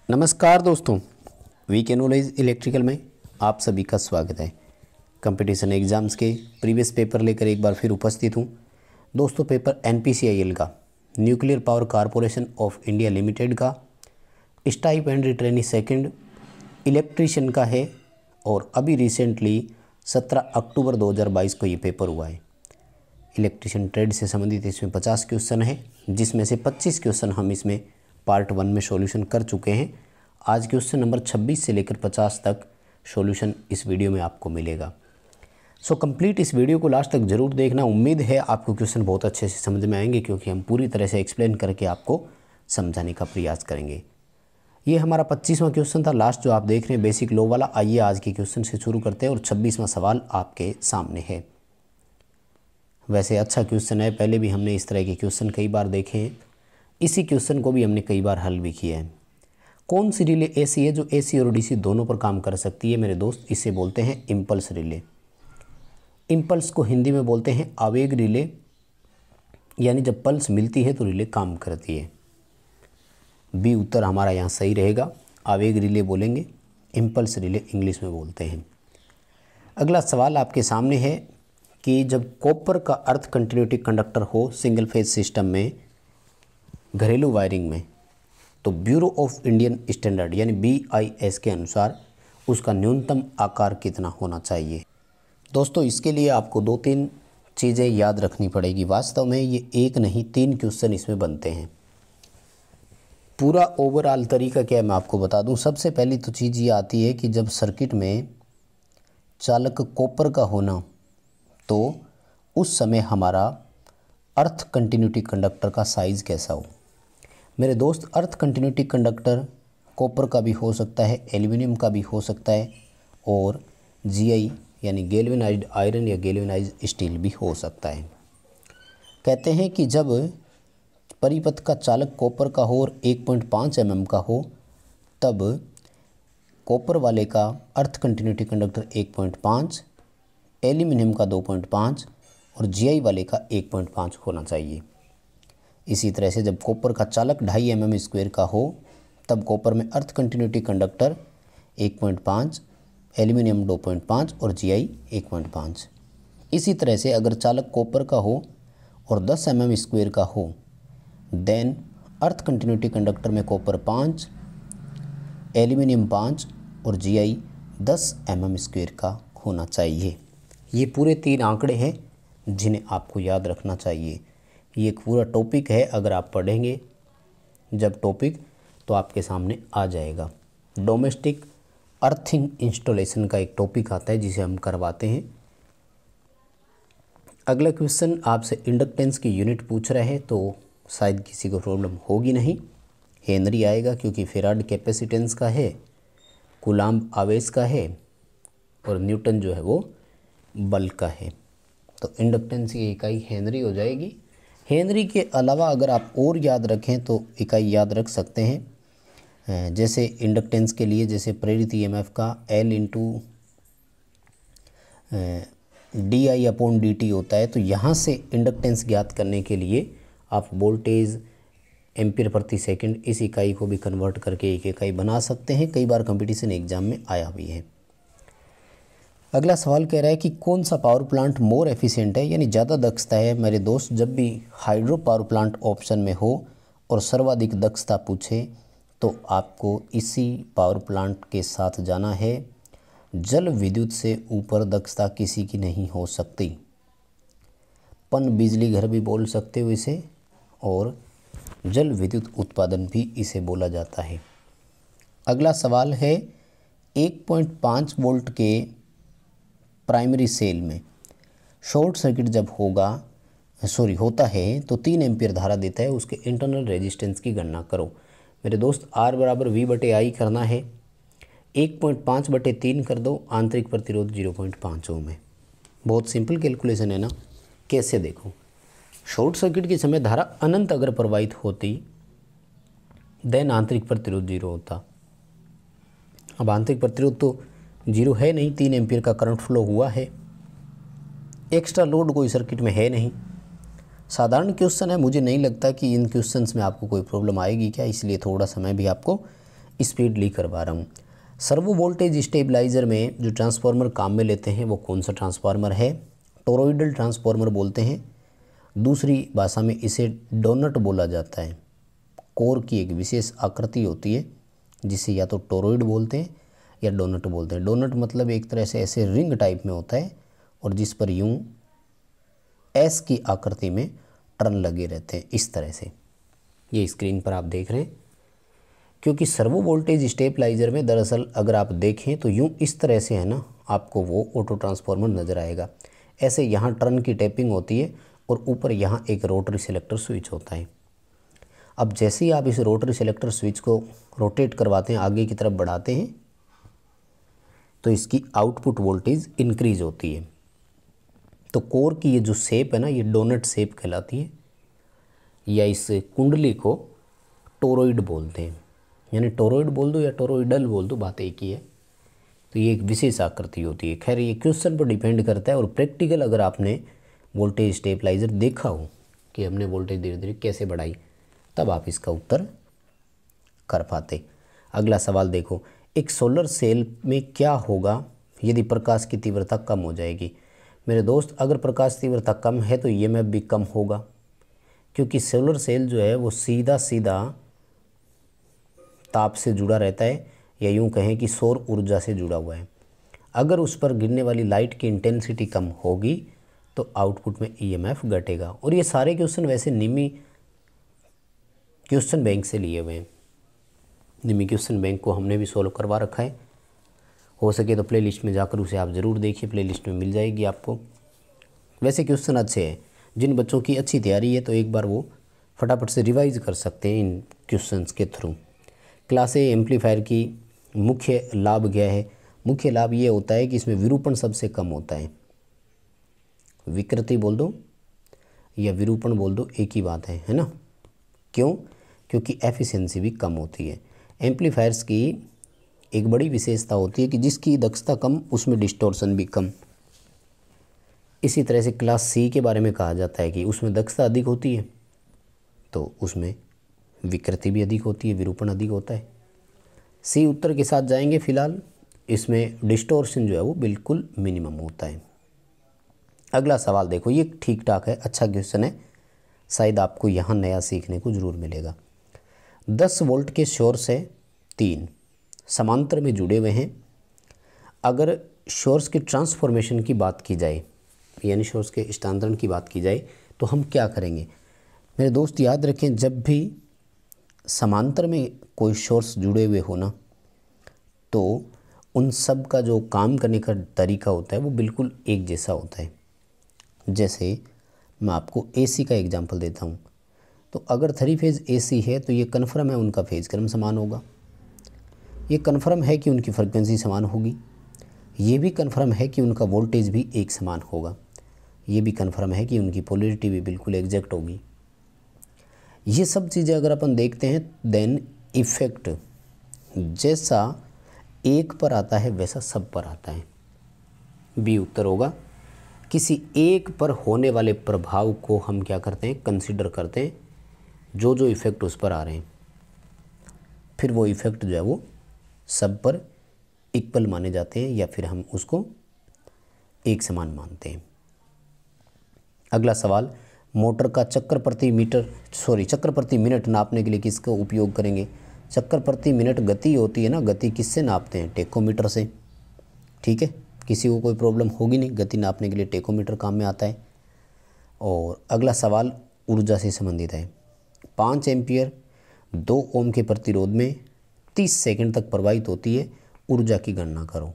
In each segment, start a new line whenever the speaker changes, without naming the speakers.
नमस्कार दोस्तों, VK knowledge electrical में आप सभी का स्वागत है। कंपटीशन एग्ज़ाम्स के प्रीवियस पेपर लेकर एक बार फिर उपस्थित हूँ। दोस्तों, पेपर एनपीसीआईएल का, nuclear power corporation of India limited का, स्टाइपेंड्री ट्रेनी सेकंड इलेक्ट्रीशियन का है और अभी रिसेंटली 17 अक्टूबर 2022 को ये पेपर हुआ है। इलेक्ट्रीशियन ट्रेड से संबंधित इसमें 50 क्वेश्चन है, जिसमें से 25 क्वेश्चन हम इसमें पार्ट 1 में सॉल्यूशन कर चुके हैं। आज क्वेश्चन नंबर 26 से लेकर 50 तक सॉल्यूशन इस वीडियो में आपको मिलेगा। सो कंप्लीट इस वीडियो को लास्ट तक ज़रूर देखना। उम्मीद है आपको क्वेश्चन बहुत अच्छे से समझ में आएंगे, क्योंकि हम पूरी तरह से एक्सप्लेन करके आपको समझाने का प्रयास करेंगे। ये हमारा 25वां क्वेश्चन था, लास्ट जो आप देख रहे हैं बेसिक लॉ वाला। आइए आज के क्वेश्चन से शुरू करते हैं और 26वां सवाल आपके सामने है। वैसे अच्छा क्वेश्चन है, पहले भी हमने इस तरह के क्वेश्चन कई बार देखे हैं। इसी क्वेश्चन को भी हमने कई बार हल भी किया है। कौन सी रिले ऐसी है जो एसी और डीसी दोनों पर काम कर सकती है मेरे दोस्त? इसे बोलते हैं इम्पल्स रिले। इम्पल्स को हिंदी में बोलते हैं आवेग रिले, यानी जब पल्स मिलती है तो रिले काम करती है। बी उत्तर हमारा यहाँ सही रहेगा। आवेग रिले बोलेंगे, इम्पल्स रिले इंग्लिश में बोलते हैं। अगला सवाल आपके सामने है कि जब कॉपर का अर्थ कंटिन्यूटी कंडक्टर हो सिंगल फेज सिस्टम में, घरेलू वायरिंग में, तो ब्यूरो ऑफ इंडियन स्टैंडर्ड यानी BIS के अनुसार उसका न्यूनतम आकार कितना होना चाहिए। दोस्तों, इसके लिए आपको 2-3 चीज़ें याद रखनी पड़ेगी। वास्तव में ये एक नहीं 3 क्वेश्चन इसमें बनते हैं। पूरा ओवरऑल तरीका क्या है मैं आपको बता दूं। सबसे पहली तो चीज़ ये आती है कि जब सर्किट में चालक कॉपर का होना, तो उस समय हमारा अर्थ कंटिन्यूटी कंडक्टर का साइज़ कैसा हो। मेरे दोस्त, अर्थ कंटिन्यूटी कंडक्टर कॉपर का भी हो सकता है, एल्यूमिनियम का भी हो सकता है, और GI यानी गैल्वेनाइज्ड आयरन या गैल्वेनाइज्ड स्टील भी हो सकता है। कहते हैं कि जब परिपथ का चालक कॉपर का हो और 1.5 mm का हो, तब कॉपर वाले का अर्थ कंटिन्यूटी कंडक्टर 1.5, एल्यूमिनियम का 2.5 और GI वाले का 1.5 होना चाहिए। इसी तरह से जब कॉपर का चालक 2.5 mm² का हो, तब कॉपर में अर्थ कंटिन्यूटी कंडक्टर 1.5, एल्यूमिनियम 2.5 और GI 1.5। इसी तरह से अगर चालक कॉपर का हो और 10 mm² का हो, देन अर्थ कंटिन्यूटी कंडक्टर में कॉपर 5, एल्यूमिनियम 5 और GI 10 mm² का होना चाहिए। ये पूरे 3 आंकड़े हैं जिन्हें आपको याद रखना चाहिए। ये एक पूरा टॉपिक है, अगर आप पढ़ेंगे जब टॉपिक तो आपके सामने आ जाएगा। डोमेस्टिक अर्थिंग इंस्टॉलेशन का एक टॉपिक आता है जिसे हम करवाते हैं। अगला क्वेश्चन आपसे इंडक्टेंस की यूनिट पूछ रहा है, तो शायद किसी को प्रॉब्लम होगी नहीं। हेनरी आएगा, क्योंकि फेराड कैपेसिटेंस का है, कूलाम्ब आवेश का है और न्यूटन जो है वो बल का है। तो इंडक्टेंस की इकाई हेनरी हो जाएगी। हेनरी के अलावा अगर आप और याद रखें तो इकाई याद रख सकते हैं, जैसे इंडक्टेंस के लिए जैसे प्रेरित EMF का L × di/dt होता है। तो यहाँ से इंडक्टेंस ज्ञात करने के लिए आप वोल्टेज एम्पीयर प्रति सेकंड इस इकाई को भी कन्वर्ट करके एक इकाई बना सकते हैं। कई बार कंपटीशन एग्जाम में आया भी है। अगला सवाल कह रहा है कि कौन सा पावर प्लांट मोर एफिशिएंट है, यानी ज़्यादा दक्षता है। मेरे दोस्त, जब भी हाइड्रो पावर प्लांट ऑप्शन में हो और सर्वाधिक दक्षता पूछे, तो आपको इसी पावर प्लांट के साथ जाना है। जल विद्युत से ऊपर दक्षता किसी की नहीं हो सकती। पन बिजली घर भी बोल सकते हो इसे, और जल विद्युत उत्पादन भी इसे बोला जाता है। अगला सवाल है 1.5 वोल्ट के प्राइमरी सेल में शॉर्ट सर्किट जब होता है तो 3 एम्पीयर धारा देता है, उसके इंटरनल रेजिस्टेंस की गणना करो। मेरे दोस्त, R = V/I करना है। 1.5/3 कर दो, आंतरिक प्रतिरोध 0.5 ओम है। बहुत सिंपल कैलकुलेशन है ना। कैसे देखो, शॉर्ट सर्किट के समय धारा अनंत अगर प्रवाहित होती, देन आंतरिक प्रतिरोध 0 होता। अब आंतरिक प्रतिरोध तो 0 है नहीं, 3 एम्पीयर का करंट फ्लो हुआ है, एक्स्ट्रा लोड कोई सर्किट में है नहीं। साधारण क्वेश्चन है, मुझे नहीं लगता कि इन क्वेश्चंस में आपको कोई प्रॉब्लम आएगी क्या, इसलिए थोड़ा समय भी आपको स्पीडली करवा रहा हूँ। सर्वो वोल्टेज स्टेबलाइज़र में जो ट्रांसफार्मर काम में लेते हैं वो कौन सा ट्रांसफार्मर है? टोरॉइडल ट्रांसफार्मर बोलते हैं। दूसरी भाषा में इसे डोनट बोला जाता है। कोर की एक विशेष आकृति होती है जिसे या तो टोरॉइड बोलते हैं या डोनट बोलते हैं। डोनट मतलब एक तरह से ऐसे रिंग टाइप में होता है और जिस पर यूं एस की आकृति में टर्न लगे रहते हैं, इस तरह से। ये स्क्रीन पर आप देख रहे हैं। क्योंकि सर्वो वोल्टेज स्टेबलाइजर में दरअसल अगर आप देखें तो यूं इस तरह से है ना, आपको वो ऑटो ट्रांसफार्मर नज़र आएगा। ऐसे यहाँ टर्न की टैपिंग होती है और ऊपर यहाँ एक रोटरी सेलेक्टर स्विच होता है। अब जैसे ही आप इस रोटरी सेलेक्टर स्विच को रोटेट करवाते हैं, आगे की तरफ बढ़ाते हैं, तो इसकी आउटपुट वोल्टेज इंक्रीज होती है। तो कोर की ये जो शेप है ना, ये डोनट शेप कहलाती है, या इस कुंडली को टोरॉइड बोलते हैं। यानी टोरॉइड बोल दो या टोरॉइडल बोल दो, बात एक ही है। तो ये एक विशेष आकृति होती है। खैर ये क्वेश्चन पर डिपेंड करता है और प्रैक्टिकल अगर आपने वोल्टेज स्टेबलाइजर देखा हो कि हमने वोल्टेज धीरे धीरे कैसे बढ़ाई, तब आप इसका उत्तर कर पाते। अगला सवाल देखो, एक सोलर सेल में क्या होगा यदि प्रकाश की तीव्रता कम हो जाएगी? मेरे दोस्त, अगर प्रकाश तीव्रता कम है तो ईएमएफ भी कम होगा, क्योंकि सोलर सेल जो है वो सीधा सीधा ताप से जुड़ा रहता है, या यूँ कहें कि सौर ऊर्जा से जुड़ा हुआ है। अगर उस पर गिरने वाली लाइट की इंटेंसिटी कम होगी तो आउटपुट में ईएमएफ घटेगा। और ये सारे क्वेश्चन वैसे निमी क्वेश्चन बैंक से लिए हुए हैं। निमी क्वेश्चन बैंक को हमने भी सॉल्व करवा रखा है। हो सके तो प्लेलिस्ट में जाकर उसे आप ज़रूर देखिए, प्लेलिस्ट में मिल जाएगी आपको। वैसे क्वेश्चन अच्छे हैं, जिन बच्चों की अच्छी तैयारी है तो एक बार वो फटाफट से रिवाइज कर सकते हैं इन क्वेश्चंस के थ्रू। क्लास ए एम्पलीफायर की मुख्य लाभ क्या है? मुख्य लाभ ये होता है कि इसमें विरूपण सबसे कम होता है। विकृति बोल दो या विरूपण बोल दो, एक ही बात है ना? क्यों? क्योंकि एफिशिएंसी भी कम होती है। एम्पलीफायर्स की एक बड़ी विशेषता होती है कि जिसकी दक्षता कम उसमें डिस्टॉर्शन भी कम। इसी तरह से क्लास सी के बारे में कहा जाता है कि उसमें दक्षता अधिक होती है तो उसमें विकृति भी अधिक होती है, विरूपण अधिक होता है। सी उत्तर के साथ जाएंगे। फिलहाल इसमें डिस्टॉर्शन जो है वो बिल्कुल मिनिमम होता है। अगला सवाल देखो, ये ठीक ठाक है, अच्छा क्वेश्चन है, शायद आपको यहाँ नया सीखने को ज़रूर मिलेगा। 10 वोल्ट के सोर्स है 3 समांतर में जुड़े हुए हैं। अगर सोर्स की ट्रांसफॉर्मेशन की बात की जाए, यानी सोर्स के स्थानांतरण की बात की जाए, तो हम क्या करेंगे? मेरे दोस्त याद रखें, जब भी समांतर में कोई सोर्स जुड़े हुए हो ना, तो उन सब का जो काम करने का तरीका होता है वो बिल्कुल एक जैसा होता है। जैसे मैं आपको एसी का एग्जांपल देता हूँ, तो अगर 3 फेज़ एसी है तो ये कन्फर्म है उनका फेज़ क्रम समान होगा। ये कन्फर्म है कि उनकी फ्रिक्वेंसी समान होगी। ये भी कन्फर्म है कि उनका वोल्टेज भी एक समान होगा। ये भी कन्फर्म है कि उनकी पोलैरिटी भी बिल्कुल एग्जैक्ट होगी। ये सब चीज़ें अगर अपन देखते हैं, देन इफ़ेक्ट जैसा एक पर आता है वैसा सब पर आता है। बी उत्तर होगा। किसी एक पर होने वाले प्रभाव को हम क्या करते हैं? कंसीडर करते हैं, जो जो इफ़ेक्ट उस पर आ रहे हैं, फिर वो इफ़ेक्ट जो है वो सब पर इक्वल माने जाते हैं, या फिर हम उसको एक समान मानते हैं। अगला सवाल, मोटर का चक्र प्रति मिनट नापने के लिए किसका उपयोग करेंगे? चक्कर प्रति मिनट गति होती है ना, गति किससे नापते हैं? टेकोमीटर से। ठीक है, किसी को कोई प्रॉब्लम होगी नहीं, गति नापने के लिए टेकोमीटर काम में आता है। और अगला सवाल ऊर्जा से संबंधित है। 5 एम्पियर 2 ओम के प्रतिरोध में 30 सेकंड तक प्रवाहित होती है, ऊर्जा की गणना करो।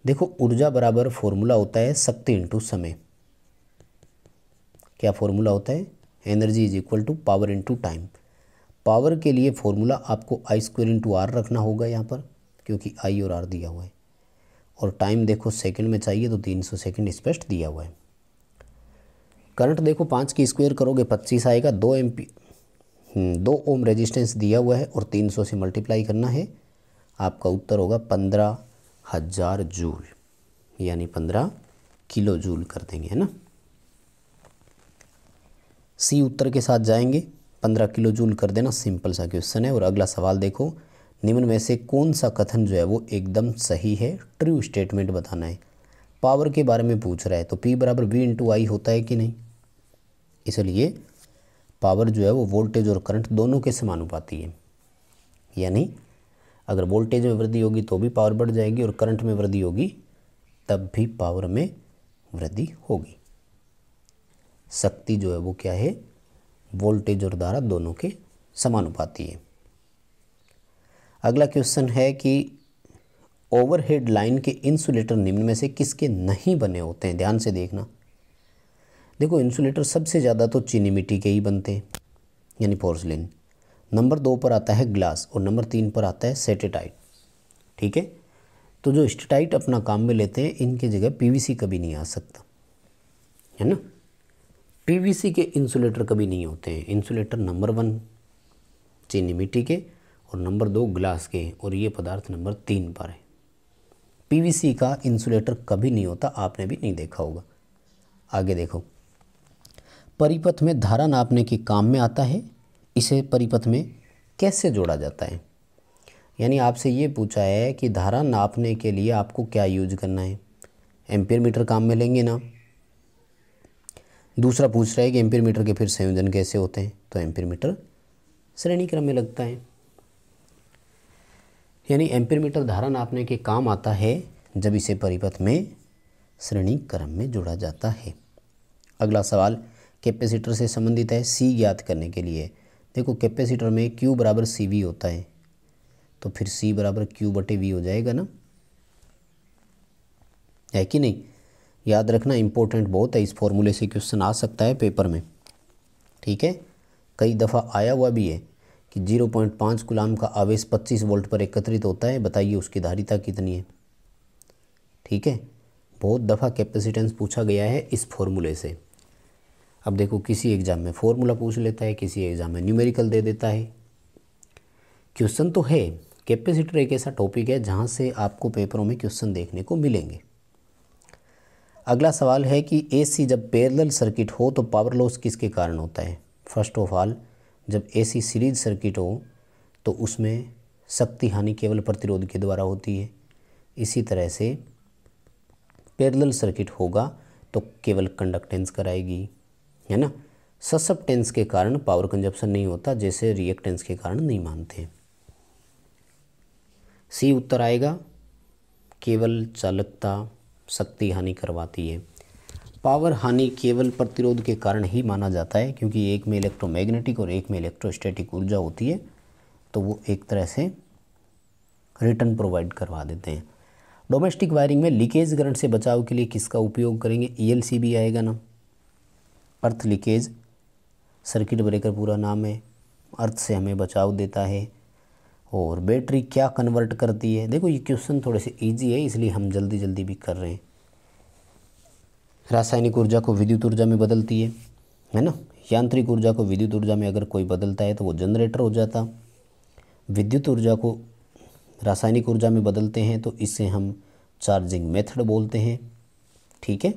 देखो, ऊर्जा बराबर फॉर्मूला होता है शक्ति इंटू समय। क्या फॉर्मूला होता है? Energy is equal to power into time. Power के लिए फॉर्मूला आपको I² इंटू आर रखना होगा यहाँ पर, क्योंकि I और R दिया हुआ है। और टाइम देखो सेकंड में चाहिए तो 300 सेकंड स्पष्ट दिया हुआ है। करंट देखो 5 की स्क्वायर करोगे 25 आएगा। 2 ओम रेजिस्टेंस दिया हुआ है और 300 से मल्टीप्लाई करना है। आपका उत्तर होगा 15,000 जूल, यानी 15 किलो जूल कर देंगे, है ना? सी उत्तर के साथ जाएंगे, 15 किलो जूल कर देना, सिंपल सा क्वेश्चन है। और अगला सवाल देखो, निम्न में से कौन सा कथन जो है वो एकदम सही है, ट्रू स्टेटमेंट बताना है। पावर के बारे में पूछ रहा है तो P बराबर V इंटू आई होता है कि नहीं, इसलिए पावर जो है वो वोल्टेज और करंट दोनों के समानुपाती है। यानी अगर वोल्टेज में वृद्धि होगी तो भी पावर बढ़ जाएगी और करंट में वृद्धि होगी तब भी पावर में वृद्धि होगी। शक्ति जो है वो क्या है, वोल्टेज और धारा दोनों के समानुपाती है। अगला क्वेश्चन है कि ओवरहेड लाइन के इंसुलेटर निम्न में से किसके नहीं बने होते हैं। ध्यान से देखना, देखो इंसुलेटर सबसे ज़्यादा तो चीनी मिट्टी के ही बनते हैं यानी पोर्सलिन, नंबर 2 पर आता है ग्लास और नंबर 3 पर आता है सेटेटाइट। ठीक है, तो जो स्टेटाइट अपना काम में लेते हैं इनकी जगह पीवीसी कभी नहीं आ सकता, है ना। पीवीसी के इंसुलेटर कभी नहीं होते हैं। इंसुलेटर नंबर 1 चीनी मिट्टी के और नंबर 2 ग्लास के, और ये पदार्थ नंबर 3 पर है। पीवीसी का इंसुलेटर कभी नहीं होता, आपने भी नहीं देखा होगा। आगे देखो, परिपथ में धारा नापने के काम में आता है, इसे परिपथ में कैसे जोड़ा जाता है। यानी आपसे ये पूछा है कि धारा नापने के लिए आपको क्या यूज करना है, एम्पीयर मीटर काम में लेंगे ना। दूसरा पूछ रहा है कि एम्पीयर मीटर के फिर संयोजन कैसे होते हैं, तो एम्पीयर मीटर श्रेणी क्रम में लगता है। यानी एम्पीयर मीटर धारा नापने के काम आता है जब इसे परिपथ में श्रेणी क्रम में जोड़ा जाता है। अगला सवाल कैपेसिटर से संबंधित है, सी ज्ञात करने के लिए। देखो कैपेसिटर में Q बराबर CV होता है, तो फिर C बराबर Q/V हो जाएगा ना, है कि नहीं। याद रखना, इंपॉर्टेंट बहुत है, इस फॉर्मूले से क्वेश्चन आ सकता है पेपर में। ठीक है, कई दफ़ा आया हुआ भी है कि 0.5 कूलाम का आवेश 25 वोल्ट पर एकत्रित होता है, बताइए उसकी धारिता कितनी है। ठीक है, बहुत दफ़ा कैपेसिटेंस पूछा गया है इस फॉर्मूले से। अब देखो किसी एग्ज़ाम में फॉर्मूला पूछ लेता है, किसी एग्ज़ाम में न्यूमेरिकल दे देता है। क्वेश्चन तो है, कैपेसिटर एक ऐसा टॉपिक है जहाँ से आपको पेपरों में क्वेश्चन देखने को मिलेंगे। अगला सवाल है कि AC जब पैरेलल सर्किट हो तो पावर लॉस किसके कारण होता है। फर्स्ट ऑफ ऑल, जब AC सीरीज सर्किट हो तो उसमें शक्ति हानि केवल प्रतिरोध के द्वारा होती है। इसी तरह से पैरेलल सर्किट होगा तो केवल कंडक्टेंस कराएगी, है ना। ससेप्टेंस के कारण पावर कंजप्शन नहीं होता, जैसे रिएक्टेंस के कारण नहीं मानते। सी उत्तर आएगा, केवल चालकता शक्ति हानि करवाती है। पावर हानि केवल प्रतिरोध के कारण ही माना जाता है, क्योंकि एक में इलेक्ट्रोमैग्नेटिक और एक में इलेक्ट्रोस्टैटिक ऊर्जा होती है, तो वो एक तरह से रिटर्न प्रोवाइड करवा देते हैं। डोमेस्टिक वायरिंग में लीकेज करंट से बचाव के लिए किसका उपयोग करेंगे, ELC भी आएगा ना। अर्थ लीकेज सर्किट ब्रेकर पूरा नाम है, अर्थ से हमें बचाव देता है। और बैटरी क्या कन्वर्ट करती है, देखो ये क्वेश्चन थोड़े से इजी है इसलिए हम जल्दी जल्दी भी कर रहे हैं। रासायनिक ऊर्जा को विद्युत ऊर्जा में बदलती है ना। यांत्रिक ऊर्जा को विद्युत ऊर्जा में अगर कोई बदलता है तो वो जनरेटर हो जाता। विद्युत ऊर्जा को रासायनिक ऊर्जा में बदलते हैं तो इसे हम चार्जिंग मेथड बोलते हैं। ठीक है,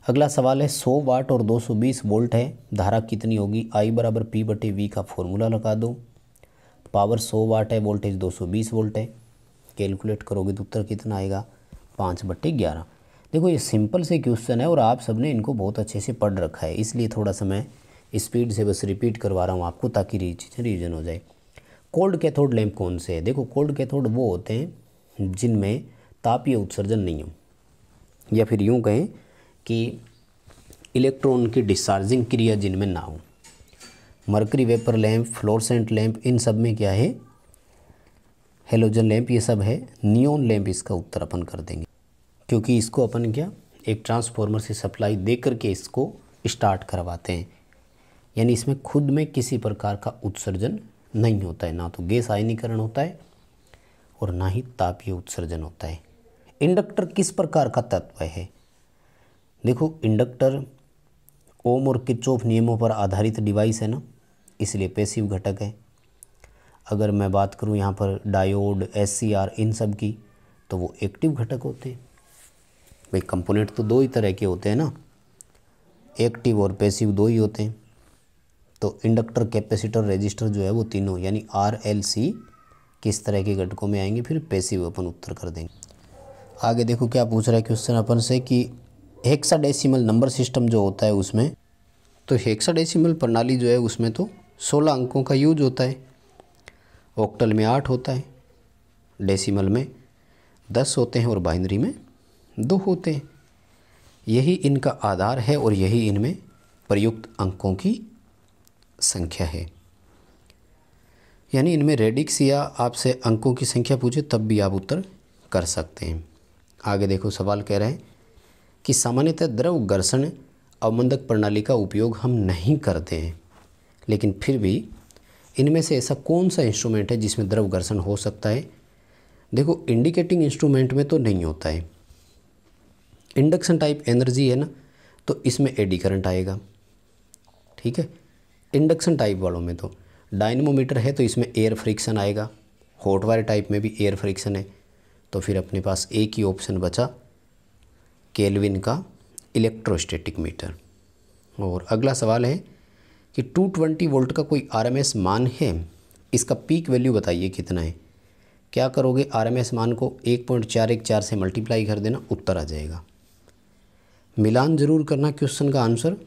अगला सवाल है 100 वाट और 220 वोल्ट है, धारा कितनी होगी। I बराबर P/V का फॉर्मूला लगा दो। पावर 100 वाट है, वोल्टेज 220 वोल्ट है, कैलकुलेट करोगे तो उत्तर कितना आएगा, 5/11। देखो ये सिंपल से क्वेश्चन है और आप सबने इनको बहुत अच्छे से पढ़ रखा है, इसलिए थोड़ा सा मैं स्पीड से बस रिपीट करवा रहा हूँ आपको ताकि चीज़ें रिविजन हो जाए। कोल्ड कैथोड लैंप कौन से है, देखो कोल्ड कैथोड वो होते हैं जिनमें तापीय उत्सर्जन नहीं हो, या फिर यूँ कहें कि इलेक्ट्रॉन की डिस्चार्जिंग क्रिया जिनमें ना हो। Mercury vapour lamp, fluorescent lamp, इन सब में क्या है, हेलोजन लैंप ये सब है। नियॉन लैंप इसका उत्तर अपन कर देंगे, क्योंकि इसको अपन क्या एक ट्रांसफार्मर से सप्लाई दे करके इसको स्टार्ट करवाते हैं। यानी इसमें खुद में किसी प्रकार का उत्सर्जन नहीं होता है, ना तो गैस आयनीकरण होता है और ना ही तापीय उत्सर्जन होता है। इंडक्टर किस प्रकार का तत्व है, देखो इंडक्टर ओम और किरचॉफ नियमों पर आधारित डिवाइस है ना, इसलिए पैसिव घटक है। अगर मैं बात करूं यहाँ पर डायोड, SCR इन सब की, तो वो एक्टिव घटक होते हैं। भाई कंपोनेंट तो दो ही तरह के होते हैं ना, एक्टिव और पैसिव दो ही होते हैं। तो इंडक्टर, कैपेसिटर, रेजिस्टर जो है वो तीनों यानी RLC किस तरह के घटकों में आएंगे, फिर पैसिव अपन उत्तर कर देंगे। आगे देखो क्या पूछ रहा है क्वेश्चन अपन से कि हेक्साडेसिमल नंबर सिस्टम जो होता है उसमें, तो हेक्साडेसिमल प्रणाली जो है उसमें तो 16 अंकों का यूज होता है। ऑक्टल में 8 होता है, डेसिमल में 10 होते हैं और बाइनरी में 2 होते हैं। यही इनका आधार है और यही इनमें प्रयुक्त अंकों की संख्या है। यानी इनमें रेडिक्स या आपसे अंकों की संख्या पूछे तब भी आप उत्तर कर सकते हैं। आगे देखो सवाल कह रहे हैं कि सामान्यतः द्रव घर्षण अवमंदक प्रणाली का उपयोग हम नहीं करते हैं, लेकिन फिर भी इनमें से ऐसा कौन सा इंस्ट्रूमेंट है जिसमें द्रव घर्षण हो सकता है। देखो इंडिकेटिंग इंस्ट्रूमेंट में तो नहीं होता है। इंडक्शन टाइप एनर्जी है ना, तो इसमें एडी करंट आएगा, ठीक है। इंडक्शन टाइप वालों में तो डायनेमोमीटर है तो इसमें एयर फ्रिक्शन आएगा। हॉट वायर टाइप में भी एयर फ्रिक्शन है। तो फिर अपने पास एक ही ऑप्शन बचा, केल्विन का इलेक्ट्रोस्टैटिक मीटर। और अगला सवाल है कि 220 वोल्ट का कोई RMS मान है, इसका पीक वैल्यू बताइए कितना है। क्या करोगे, RMS मान को 1.414 से मल्टीप्लाई कर देना, उत्तर आ जाएगा। मिलान जरूर करना क्वेश्चन का आंसर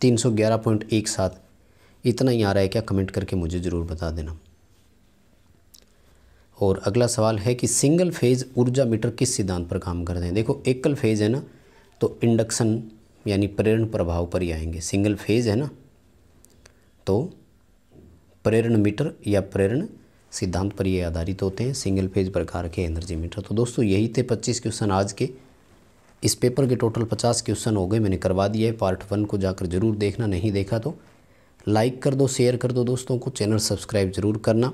311.17 इतना ही आ रहा है क्या, कमेंट करके मुझे ज़रूर बता देना। और अगला सवाल है कि सिंगल फेज ऊर्जा मीटर किस सिद्धांत पर काम करते हैं। देखो एकल फेज है ना, तो इंडक्शन यानी प्रेरण प्रभाव पर ही आएंगे। सिंगल फेज है ना, तो प्रेरण मीटर या प्रेरण सिद्धांत पर ये आधारित होते हैं, सिंगल फेज प्रकार के एनर्जी मीटर। तो दोस्तों यही थे 25 क्वेश्चन आज के। इस पेपर के टोटल 50 क्वेश्चन हो गए, मैंने करवा दिया है। पार्ट 1 को जाकर ज़रूर देखना, नहीं देखा तो लाइक कर दो, शेयर कर दो दोस्तों को, चैनल सब्सक्राइब ज़रूर करना।